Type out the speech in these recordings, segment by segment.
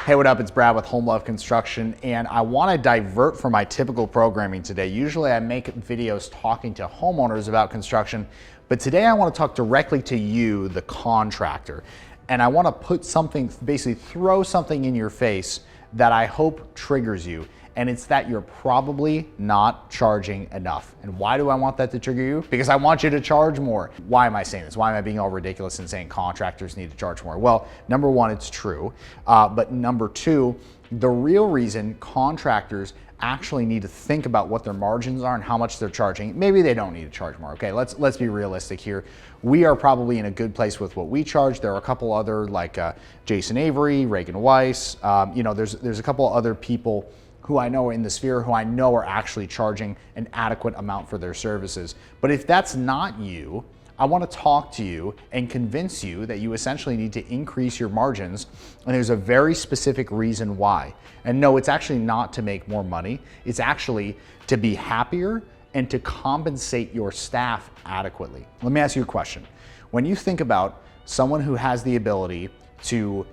Hey, what up? It's Brad with Home Love Construction, and I want to divert from my typical programming today. Usually I make videos talking to homeowners about construction, but today I want to talk directly to you, the contractor. And I want to put something, basically throw something in your face that I hope triggers you. And it's that you're probably not charging enough. And why do I want that to trigger you? Because I want you to charge more. Why am I saying this? Why am I being all ridiculous and saying contractors need to charge more? Well, number one, it's true. But number two, the real reason contractors actually need to think about what their margins are and how much they're charging. Maybe they don't need to charge more. Okay, let's be realistic here. We are probably in a good place with what we charge. There are a couple other like Jason Avery, Reagan Weiss. There's a couple other people who I know are in the sphere, who I know are actually charging an adequate amount for their services. But if that's not you, I want to talk to you and convince you that you essentially need to increase your margins, and there's a very specific reason why. And no, it's actually not to make more money, it's actually to be happier and to compensate your staff adequately. Let me ask you a question. When you think about someone who has the ability to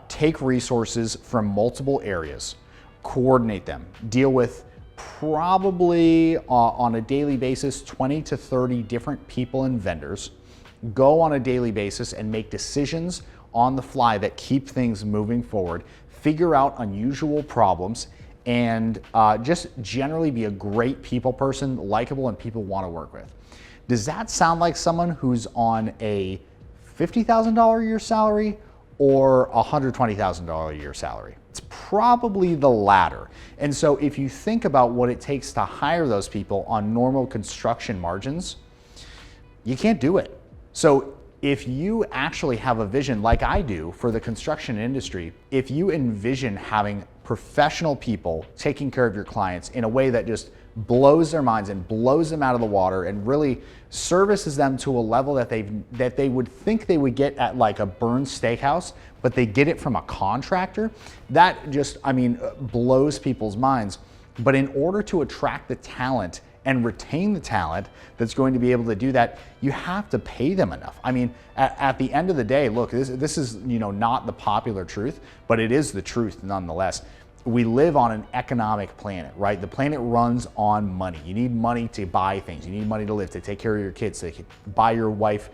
take resources from multiple areas, coordinate them, deal with probably on a daily basis 20 to 30 different people and vendors, go on a daily basis and make decisions on the fly that keep things moving forward, figure out unusual problems, and just generally be a great people person, likable, and people want to work with. Does that sound like someone who's on a $50,000 a year salary or a $120,000 a year salary? It's probably the latter. And so if you think about what it takes to hire those people on normal construction margins, you can't do it. So if you actually have a vision like I do for the construction industry, if you envision having professional people taking care of your clients in a way that just blows their minds and blows them out of the water and really services them to a level that they would think they would get at like a Burns Steakhouse, but they get it from a contractor, that just, blows people's minds. But in order to attract the talent and retain the talent that's going to be able to do that, you have to pay them enough. At the end of the day, look, this is not the popular truth, but it is the truth nonetheless. We live on an economic planet, right? The planet runs on money. You need money to buy things. You need money to live, to take care of your kids, to buy your wife,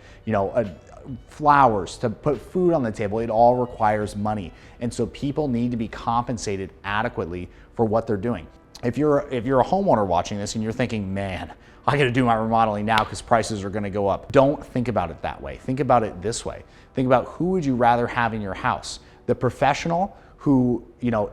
flowers, to put food on the table. It all requires money. And so people need to be compensated adequately for what they're doing. If you're a homeowner watching this and you're thinking, man, I got to do my remodeling now because prices are going to go up. Don't think about it that way. Think about it this way. Think about who would you rather have in your house? The professional who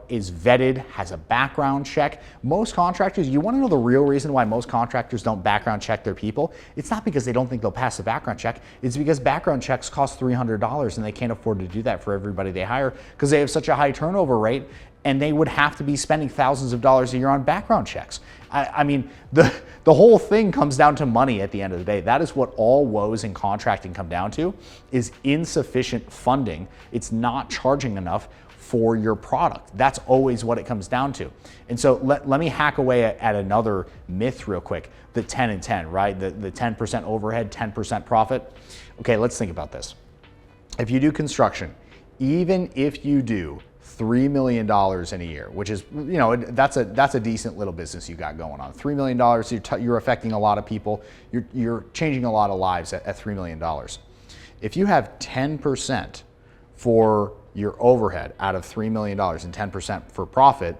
is vetted, has a background check. Most contractors, you want to know the real reason why most contractors don't background check their people? It's not because they don't think they'll pass the background check. It's because background checks cost $300 and they can't afford to do that for everybody they hire because they have such a high turnover rate, and they would have to be spending thousands of dollars a year on background checks. The whole thing comes down to money at the end of the day. That is what all woes in contracting come down to, is insufficient funding. It's not charging enough for your product. That's always what it comes down to. And so let me hack away at another myth real quick, the 10 and 10, right? The 10% overhead, 10% profit. Okay, let's think about this. If you do construction, even if you do $3 million in a year, which is, that's a decent little business you got going on. $3 million, you're affecting a lot of people. You're changing a lot of lives at $3 million. If you have 10% for your overhead out of $3 million and 10% for profit,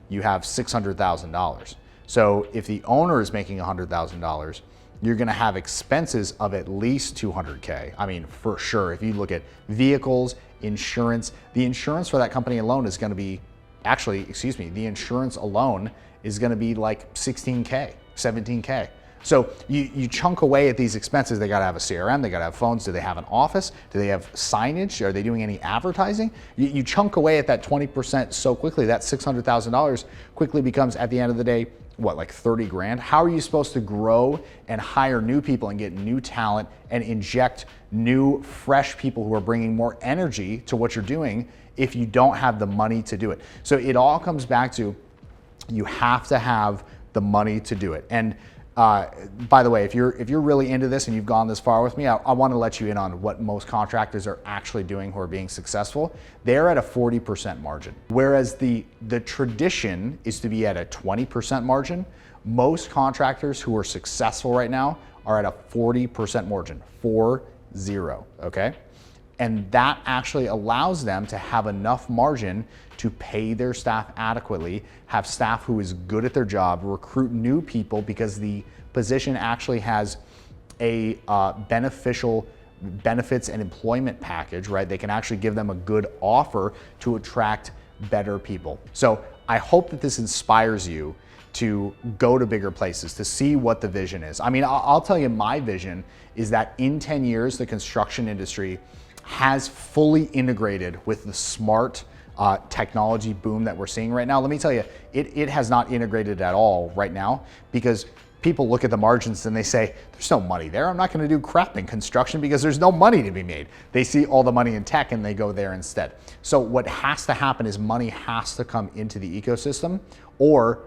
you have $600,000. So if the owner is making $100,000, you're gonna have expenses of at least $200K. For sure. If you look at vehicles, insurance, the insurance for that company alone is gonna be, the insurance alone is gonna be like 16K, 17K. So you chunk away at these expenses. They gotta have a CRM, they gotta have phones. Do they have an office? Do they have signage? Are they doing any advertising? You chunk away at that 20% so quickly, that $600,000 quickly becomes, at the end of the day, what, like 30 grand? How are you supposed to grow and hire new people and get new talent and inject new, fresh people who are bringing more energy to what you're doing if you don't have the money to do it? So it all comes back to, you have to have the money to do it. And By the way, if you're really into this and you've gone this far with me, I want to let you in on what most contractors are actually doing who are being successful. They're at a 40% margin, whereas the tradition is to be at a 20% margin. Most contractors who are successful right now are at a 40% margin, 40, okay? And that actually allows them to have enough margin to pay their staff adequately, have staff who is good at their job, recruit new people because the position actually has a beneficial benefits and employment package, right? They can actually give them a good offer to attract better people. So I hope that this inspires you to go to bigger places, to see what the vision is. I mean, I'll tell you, my vision is that in 10 years, the construction industry has fully integrated with the smart technology boom that we're seeing right now. Let me tell you, it has not integrated at all right now, because people look at the margins and they say, there's no money there. I'm not gonna do crap in construction because there's no money to be made. They see all the money in tech and they go there instead. So what has to happen is money has to come into the ecosystem, or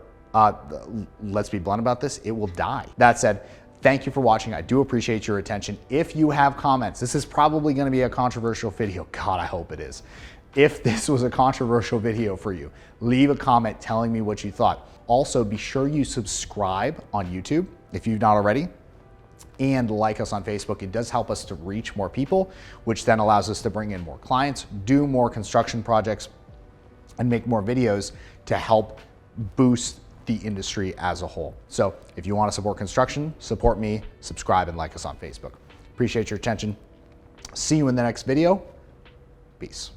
let's be blunt about this, it will die. That said, thank you for watching. I do appreciate your attention. If you have comments, this is probably gonna be a controversial video. God, I hope it is. If this was a controversial video for you, leave a comment telling me what you thought. Also, be sure you subscribe on YouTube if you've not already, and like us on Facebook. It does help us to reach more people, which then allows us to bring in more clients, do more construction projects, and make more videos to help boost the industry as a whole. So if you want to support construction, support me, subscribe and like us on Facebook. Appreciate your attention. See you in the next video. Peace.